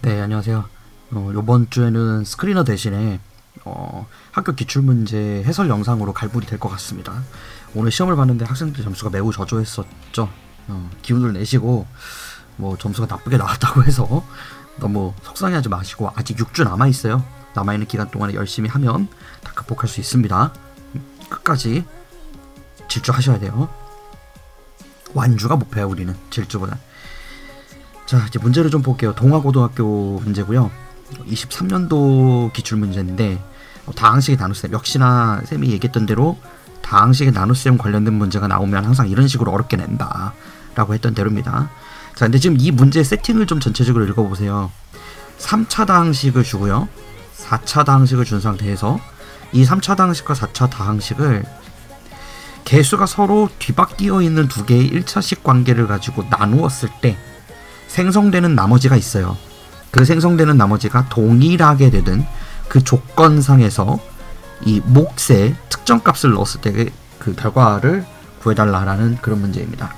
네, 안녕하세요. 요번 주에는 스크리너 대신에 학교 기출문제 해설 영상으로 갈무리 될 것 같습니다. 오늘 시험을 봤는데 학생들 점수가 매우 저조했었죠. 기운을 내시고 뭐 점수가 나쁘게 나왔다고 해서 너무 속상해하지 마시고 아직 6주 남아있어요. 남아있는 기간 동안에 열심히 하면 다 극복할 수 있습니다. 끝까지 질주하셔야 돼요. 완주가 목표야. 우리는 질주보다. 자, 이제 문제를 좀 볼게요. 동아고등학교 문제고요. 23년도 기출문제인데 다항식의 나눗셈, 역시나 쌤이 얘기했던 대로 다항식의 나눗셈 관련된 문제가 나오면 항상 이런 식으로 어렵게 낸다 라고 했던 대로입니다. 자, 근데 지금 이 문제 세팅을 좀 전체적으로 읽어보세요. 3차 다항식을 주고요, 4차 다항식을 준 상태에서 이 3차 다항식과 4차 다항식을 개수가 서로 뒤바뀌어 있는 두 개의 1차식 관계를 가지고 나누었을 때 생성되는 나머지가 있어요. 그 생성되는 나머지가 동일하게 되든 그 조건상에서 이 몫에 특정 값을 넣었을 때 그 결과를 구해달라라는 그런 문제입니다.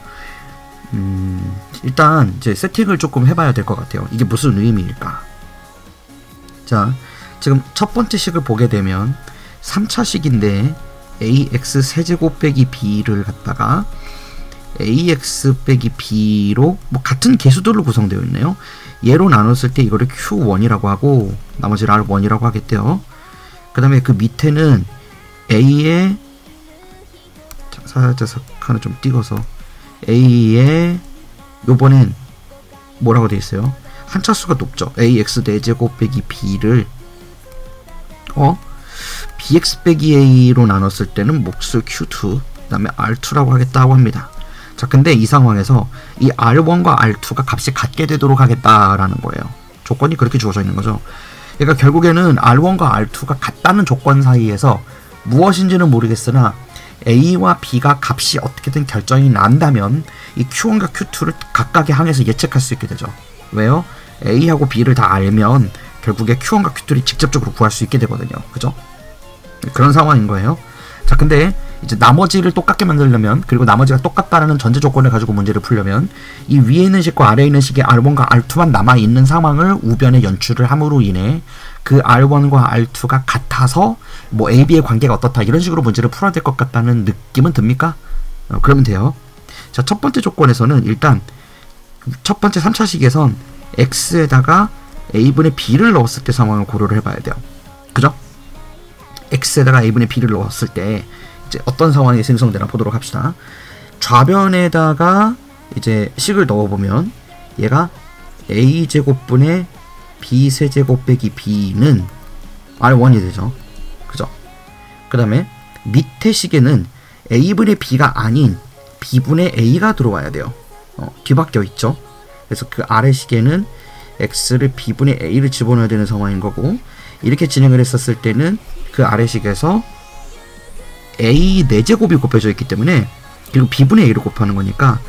일단 이제 세팅을 조금 해봐야 될 것 같아요. 이게 무슨 의미일까? 자, 지금 첫 번째 식을 보게 되면 3차식인데 ax 세제곱 빼기 b를 갖다가 ax 빼기 b로 뭐 같은 개수들로 구성되어 있네요. 얘로 나눴을 때 이거를 q1이라고 하고 나머지를 r1이라고 하겠대요. 그 다음에 그 밑에는 a의 살짝 하나 좀 띄워서 a의 요번엔 뭐라고 되어 있어요? 한 차수가 높죠. ax 4제곱 빼기 b를 bx 빼기 a로 나눴을 때는 몫을 q2 그 다음에 r2라고 하겠다고 합니다. 자, 근데 이 상황에서 이 r1과 r2가 값이 같게 되도록 하겠다라는 거예요. 조건이 그렇게 주어져 있는 거죠. 그러니까 결국에는 r1과 r2가 같다는 조건 사이에서 무엇인지는 모르겠으나 a와 b가 값이 어떻게든 결정이 난다면 이 q1과 q2를 각각에 항해서 예측할 수 있게 되죠. 왜요? a하고 b를 다 알면 결국에 q1과 q2를 직접적으로 구할 수 있게 되거든요. 그죠? 그런 상황인 거예요. 자, 근데 이제 나머지를 똑같게 만들려면, 그리고 나머지가 똑같다라는 전제 조건을 가지고 문제를 풀려면 이 위에 있는 식과 아래에 있는 식의 r1과 r2만 남아있는 상황을 우변에 연출을 함으로 인해 그 r1과 r2가 같아서 뭐 a, b의 관계가 어떻다 이런 식으로 문제를 풀어야 될 것 같다는 느낌은 듭니까? 그러면 돼요. 자, 첫 번째 조건에서는 일단 첫 번째 3차식에선 x에다가 a분의 b를 넣었을 때 상황을 고려를 해봐야 돼요. 그죠? x에다가 a분의 b를 넣었을 때 이제 어떤 상황이 생성되나 보도록 합시다. 좌변에다가 이제 식을 넣어보면 얘가 a제곱분의 b세제곱 빼기 b는 r1이 되죠. 그죠? 그 다음에 밑에 식에는 a분의 b가 아닌 b분의 a가 들어와야 돼요. 뒤바뀌어 있죠. 그래서 그 아래 식에는 x를 b분의 a를 집어넣어야 되는 상황인 거고, 이렇게 진행을 했었을 때는 그 아래 식에서 a 4제곱이 곱해져 있기 때문에, 그리고 b분의 a를 곱하는 거니까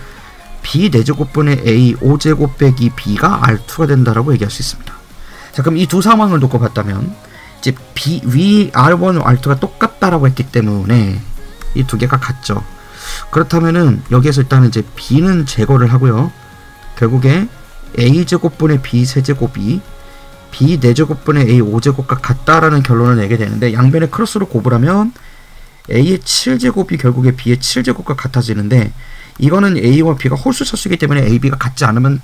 b 4제곱분의 a 5제곱 빼기 b가 r2가 된다라고 얘기할 수 있습니다. 자, 그럼 이 두 상황을 놓고 봤다면 이제 위 r1, r2가 똑같다라고 했기 때문에 이 두 개가 같죠. 그렇다면은 여기에서 일단은 이제 b는 제거를 하고요. 결국에 a제곱분의 b 세제곱이 b 4제곱분의 a 5제곱과 같다라는 결론을 내게 되는데, 양변에 크로스로 곱을 하면 a의 7제곱이 결국에 b의 7제곱과 같아지는데, 이거는 a와 b가 홀수 차수이기 때문에 a, b가 같지 않으면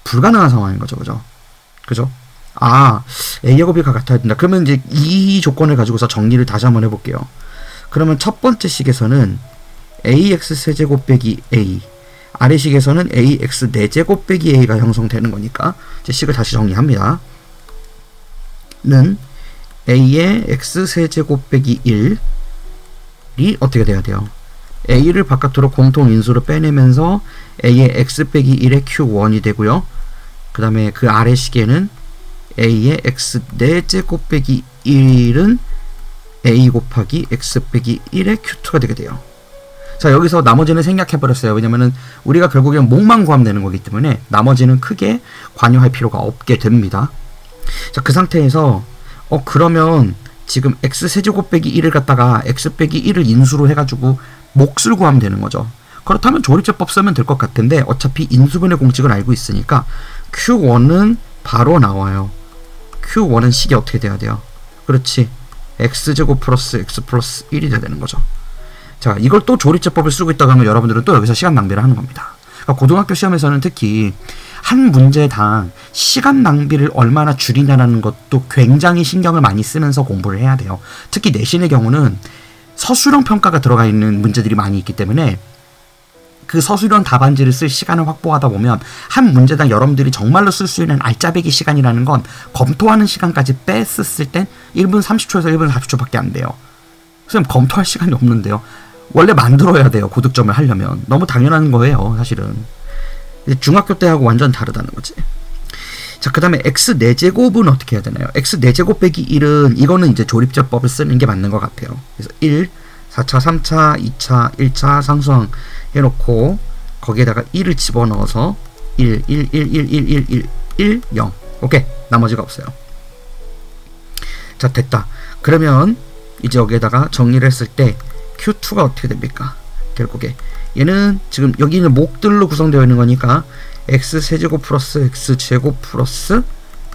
불가능한 상황인 거죠. 그죠? a하고 b가 같아야 된다. 그러면 이제 이 조건을 가지고서 정리를 다시 한번 해볼게요. 그러면 첫 번째 식에서는 ax 세제곱 빼기 a, 아래 식에서는 ax 4제곱 빼기 a가 형성되는 거니까 이제 식을 다시 정리합니다. 는 a의 x 세제곱 빼기 1이 어떻게 돼야 돼요? a를 바깥으로 공통 인수로 빼내면서 a의 x 빼기 1의 q1이 되고요. 그 다음에 그 아래 식에는 a의 x 4제곱 빼기 1은 a 곱하기 x 빼기 1의 q2가 되게 돼요. 자, 여기서 나머지는 생략해버렸어요. 왜냐면은 우리가 결국엔 몫만 구하면 되는 거기 때문에 나머지는 크게 관여할 필요가 없게 됩니다. 자, 그 상태에서 그러면 지금 x세제곱 빼기 1을 갖다가 x 빼기 1을 인수로 해가지고 몫을 구하면 되는 거죠. 그렇다면 조립제법 쓰면 될 것 같은데 어차피 인수분해 공식을 알고 있으니까 q1은 바로 나와요. q1은 식이 어떻게 돼야 돼요? 그렇지. x제곱 플러스 x 플러스 1이 돼야 되는 거죠. 자, 이걸 또 조립제법을 쓰고 있다고 하면 여러분들은 또 여기서 시간 낭비를 하는 겁니다. 그러니까 고등학교 시험에서는 특히 한 문제당 시간 낭비를 얼마나 줄이냐라는 것도 굉장히 신경을 많이 쓰면서 공부를 해야 돼요. 특히 내신의 경우는 서술형 평가가 들어가 있는 문제들이 많이 있기 때문에 그 서술형 답안지를 쓸 시간을 확보하다 보면 한 문제당 여러분들이 정말로 쓸 수 있는 알짜배기 시간이라는 건 검토하는 시간까지 뺐었을 땐 1분 30초에서 1분 40초밖에 안 돼요. 선생님 검토할 시간이 없는데요. 원래 만들어야 돼요. 고득점을 하려면. 너무 당연한 거예요. 사실은. 중학교 때하고 완전 다르다는 거지. 자, 그 다음에 x 4제곱은 어떻게 해야 되나요? x 4제곱 빼기 1은 이거는 이제 조립제법을 쓰는 게 맞는 것 같아요. 그래서 1, 4차, 3차, 2차, 1차 상수항 해놓고 거기에다가 1을 집어넣어서 1, 1, 1, 1, 1, 1, 1, 1, 0. 오케이. 나머지가 없어요. 자, 됐다. 그러면 이제 여기에다가 정리를 했을 때 Q2가 어떻게 됩니까? 결국에 얘는 지금 여기는 목들로 구성되어 있는 거니까 x세제곱 플러스 x제곱 플러스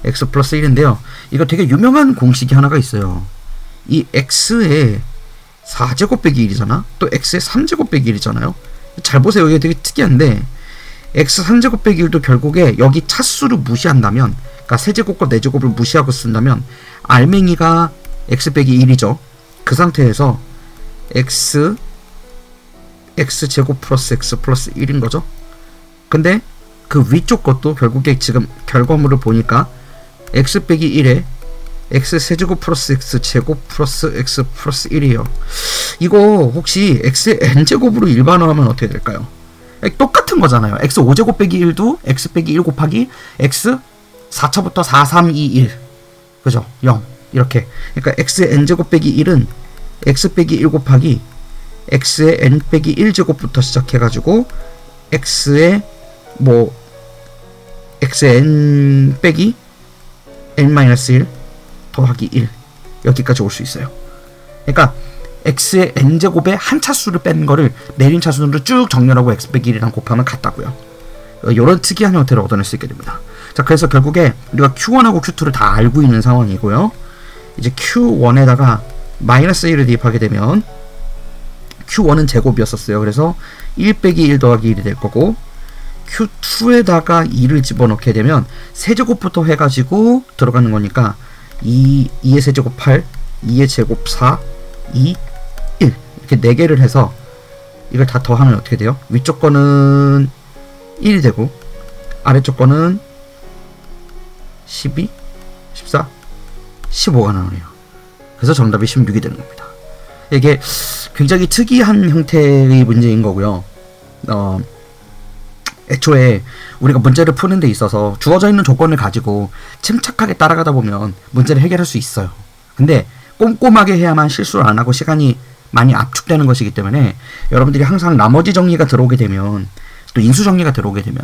x 플러스 1인데요. 이거 되게 유명한 공식이 하나가 있어요. 이 x의 4제곱 빼기 1이잖아. 또 x의 3제곱 빼기 1이잖아요. 잘 보세요. 이게 되게 특이한데 x 3제곱 빼기 1도 결국에 여기 차수를 무시한다면, 그러니까 세제곱과 네제곱을 무시하고 쓴다면 알맹이가 x 빼기 1이죠. 그 상태에서 x제곱 플러스 x 플러스 1인 거죠. 근데 그 위쪽 것도 결국에 지금 결과물을 보니까 x 빼기 1에 x세제곱 플러스 x제곱 플러스 x 플러스 1이에요. 이거 혹시 x의 n제곱으로 일반화하면 어떻게 될까요? 똑같은 거잖아요. x 5제곱 빼기 1도 x 빼기 1 곱하기 x 4차부터 4, 3, 2, 1 그죠? 0 이렇게. 그러니까 x의 n제곱 빼기 1은 x 빼기 1 곱하기 x의 n 빼기 1제곱부터 시작해가지고 x의 x의 n 빼기 n-1 더하기 1 여기까지 올 수 있어요. 그러니까 x의 n제곱에 한 차수를 뺀 거를 내린 차수로 쭉 정렬하고 x 빼기 1이랑 곱하면 같다고요. 이런 특이한 형태를 얻어낼 수 있게 됩니다. 자, 그래서 결국에 우리가 q1하고 q2를 다 알고 있는 상황이고요. 이제 q1에다가 마이너스 1을 대입하게 되면 q1은 제곱이었었어요. 그래서 1 빼기 1 더하기 1이 될 거고, q2에다가 2를 집어넣게 되면 세제곱부터 해가지고 들어가는 거니까 2의 세제곱 8, 2의 제곱 4, 2, 1 이렇게 4개를 해서 이걸 다 더하면 어떻게 돼요? 위쪽 거는 1이 되고 아래쪽 거는 12, 14, 15가 나오네요. 그래서 정답이 16이 되는 겁니다. 이게 굉장히 특이한 형태의 문제인 거고요. 애초에 우리가 문제를 푸는 데 있어서 주어져 있는 조건을 가지고 침착하게 따라가다 보면 문제를 해결할 수 있어요. 근데 꼼꼼하게 해야만 실수를 안 하고 시간이 많이 압축되는 것이기 때문에 여러분들이 항상 나머지 정리가 들어오게 되면, 또 인수 정리가 들어오게 되면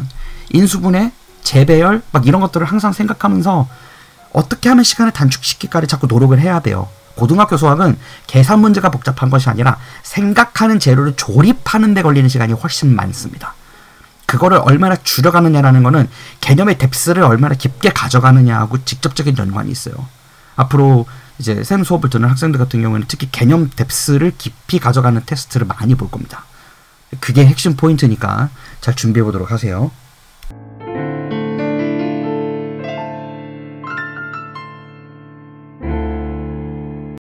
인수분해, 재배열 막 이런 것들을 항상 생각하면서 어떻게 하면 시간을 단축시킬까를 자꾸 노력을 해야 돼요. 고등학교 수학은 계산 문제가 복잡한 것이 아니라 생각하는 재료를 조립하는 데 걸리는 시간이 훨씬 많습니다. 그거를 얼마나 줄여가느냐라는 거는 개념의 뎁스를 얼마나 깊게 가져가느냐하고 직접적인 연관이 있어요. 앞으로 이제 쌤 수업을 듣는 학생들 같은 경우에는 특히 개념 뎁스를 깊이 가져가는 테스트를 많이 볼 겁니다. 그게 핵심 포인트니까 잘 준비해 보도록 하세요.